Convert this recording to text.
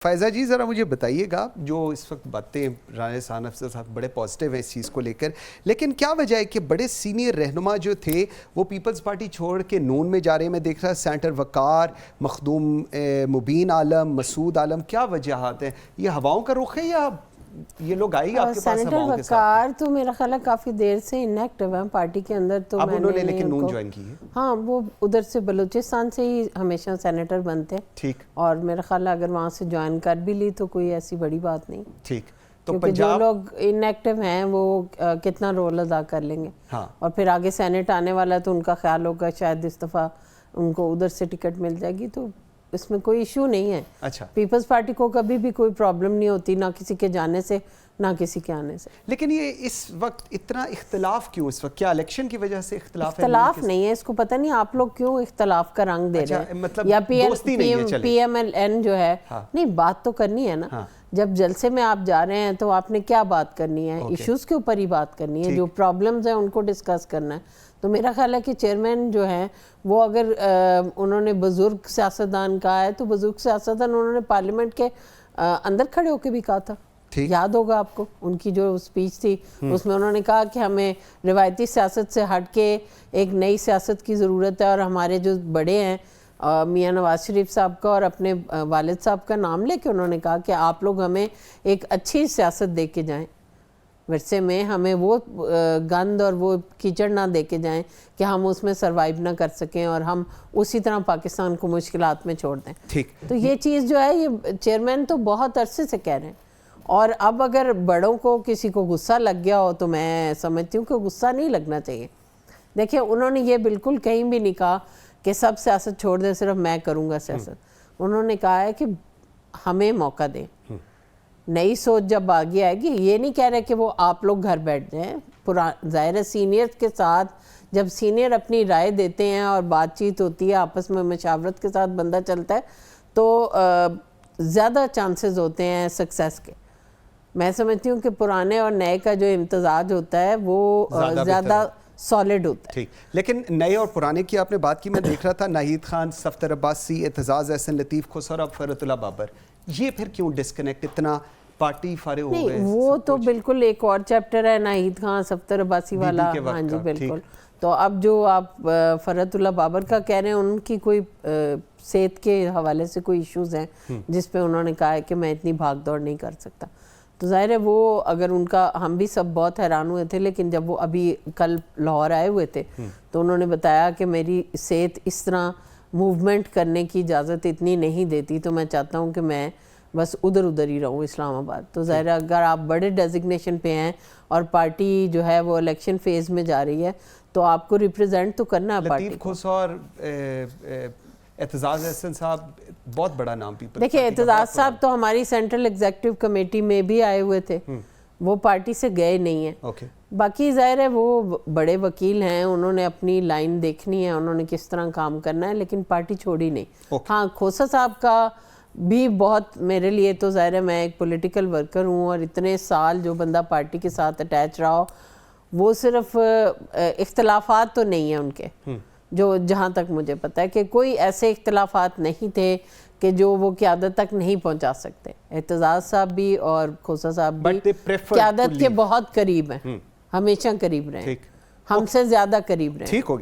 फ़ायज़ा जी ज़रा मुझे बताइएगा, जो इस वक्त बातें राना एहसान अफजल साहब बड़े पॉजिटिव हैं इस चीज़ को लेकर, लेकिन क्या वजह है कि बड़े सीनियर रहनुमा जो थे वो पीपल्स पार्टी छोड़ के नून में जा रहे हैं? मैं देख रहा सेनेटर वकार, मखदूम मुबीन आलम, मसूद आलम, क्या वजहात हैं? ये हवाओं का रुख है या ये लोग आए आपके पास हवाओं के साथ? वकार तो मेरा ख्याल है काफ़ी देर से इनएक्टिव है पार्टी के अंदर, तो अब उन्होंने लेकिन नून ज्वाइन की है। हाँ, वो उधर से बलूचिस्तान से ही हमेशा सेनेटर बनते हैं। ठीक। और मेरा ख्याल है अगर वहाँ से ज्वाइन कर भी ली तो कोई ऐसी बड़ी बात नहीं। ठीक। तो क्योंकि जो लोग इनएक्टिव हैं वो कितना रोल अदा कर लेंगे। हाँ। और फिर आगे सेनेट आने वाला है तो उनका ख्याल होगा शायद इस दफ़ा उनको उधर से टिकट मिल जाएगी, तो इसमें कोई इशू नहीं है। अच्छा। पीपल्स पार्टी को कभी भी कोई प्रॉब्लम नहीं होती, ना किसी के जाने से ना किसी के आने से। लेकिन ये इस वक्त इतना इख्तलाफ क्यों? इस वक्त क्या इलेक्शन की वजह से इख्तलाफ नहीं है? इसको पता नहीं आप लोग क्यों इख्तलाफ का रंग दे रहे हैं। मतलब या PMLN जो है। हाँ। नहीं, बात तो करनी है ना। हाँ। जब जलसे में आप जा रहे हैं तो आपने क्या बात करनी है? इश्यूज के ऊपर ही बात करनी है, जो प्रॉब्लम्स हैं उनको डिस्कस करना है। तो मेरा ख्याल है कि चेयरमैन जो है वो अगर उन्होंने बुजुर्ग सियासतदान कहा है तो बुजुर्ग सियासतदान उन्होंने पार्लियामेंट के अंदर खड़े होकर भी कहा था। याद होगा आपको उनकी जो स्पीच थी, उसमें उन्होंने कहा कि हमें रिवायती सियासत से हट के एक नई सियासत की ज़रूरत है, और हमारे जो बड़े हैं मियां नवाज शरीफ साहब का और अपने वालिद साहब का नाम लेके उन्होंने कहा कि आप लोग हमें एक अच्छी सियासत दे के जाएँ, वैसे में हमें वो गंद और वो कीचड़ ना दे के जाएँ कि हम उसमें सरवाइव ना कर सकें और हम उसी तरह पाकिस्तान को मुश्किलात में छोड़ दें। ठीक। तो ये चीज़ जो है ये चेयरमैन तो बहुत अरसे से कह रहे हैं, और अब अगर बड़ों को किसी को गुस्सा लग गया हो तो मैं समझती हूँ कि गुस्सा नहीं लगना चाहिए। देखिए, उन्होंने ये बिल्कुल कहीं भी नहीं कहा कि सब सियासत छोड़ दें, सिर्फ मैं करूँगा सियासत। उन्होंने कहा है कि हमें मौका दें, नई सोच जब आगे आएगी। ये नहीं कह रहे कि वो आप लोग घर बैठ जाएँ। ज़ाहिर है सीनियर के साथ जब सीनियर अपनी राय देते हैं और बातचीत होती है, आपस में मशावरत के साथ बंदा चलता है, तो ज़्यादा चांसेस होते हैं सक्सेस के। मैं समझती हूँ कि पुराने और नए का जो इम्तजाज होता है वो ज़्यादा सॉलिड होता है। ठीक। लेकिन नए और पुराने की आपने बात की, मैं देख रहा था नाहिद खान, सफ्तर अब्बासी, एतजाज़ एहसन लतीफ़, खुसरा फरतुल्लाह बाबर, ये फिर क्यों डिस्कनेक्ट? इतना पार्टी फारे हो गए? वो तो बिल्कुल एक और चैप्टर है नाहिद खान सफ्तर अब्बासी वाला। हाँ जी, बिल्कुल। तो अब जो आप फरतुल्लाह बाबर का कह रहे हैं, उनकी कोई सेहत के हवाले से कोई इश्यूज़ हैं जिस पे उन्होंने कहा है कि मैं इतनी भाग दौड़ नहीं कर सकता। तो ज़ाहिर है वो अगर उनका, हम भी सब बहुत हैरान हुए थे, लेकिन जब वो अभी कल लाहौर आए हुए थे तो उन्होंने बताया कि मेरी सेहत इस तरह मूवमेंट करने की इजाज़त इतनी नहीं देती, तो मैं चाहता हूँ कि मैं बस उधर उधर ही रहूँ इस्लामाबाद। तो ज़ाहिर है अगर आप बड़े डेजिग्नेशन पे हैं और पार्टी जो है वो इलेक्शन फेज़ में जा रही है तो आपको रिप्रेजेंट तो करना है पार्टी को। और एतजाज़ एहसन साहब बहुत बड़ा नाम पीपल्स। देखिए, एतजाज़ साहब तो हमारी सेंट्रल एग्जीक्यूटिव कमेटी में भी आए हुए थे, वो पार्टी से गए नहीं हैं। बाकी ज़ाहिर है वो बड़े वकील हैं, उन्होंने अपनी लाइन देखनी है, उन्होंने किस तरह काम करना है, लेकिन पार्टी छोड़ी नहीं। हाँ, खोसा साहब का भी बहुत, मेरे लिए तो ज़ाहिर है मैं एक पॉलिटिकल वर्कर हूँ और इतने साल जो बंदा पार्टी के साथ अटैच रहा हो, वो सिर्फ इख्तलाफात तो नहीं है उनके, जो जहाँ तक मुझे पता है कि कोई ऐसे इख्तलाफात नहीं थे कि जो वो क़यादत तक नहीं पहुँचा सकते। एतजाज़ साहब भी और खोसा साहब भी क़यादत के बहुत करीब हैं, हमेशा करीब रहे, हमसे ज़्यादा करीब रहे।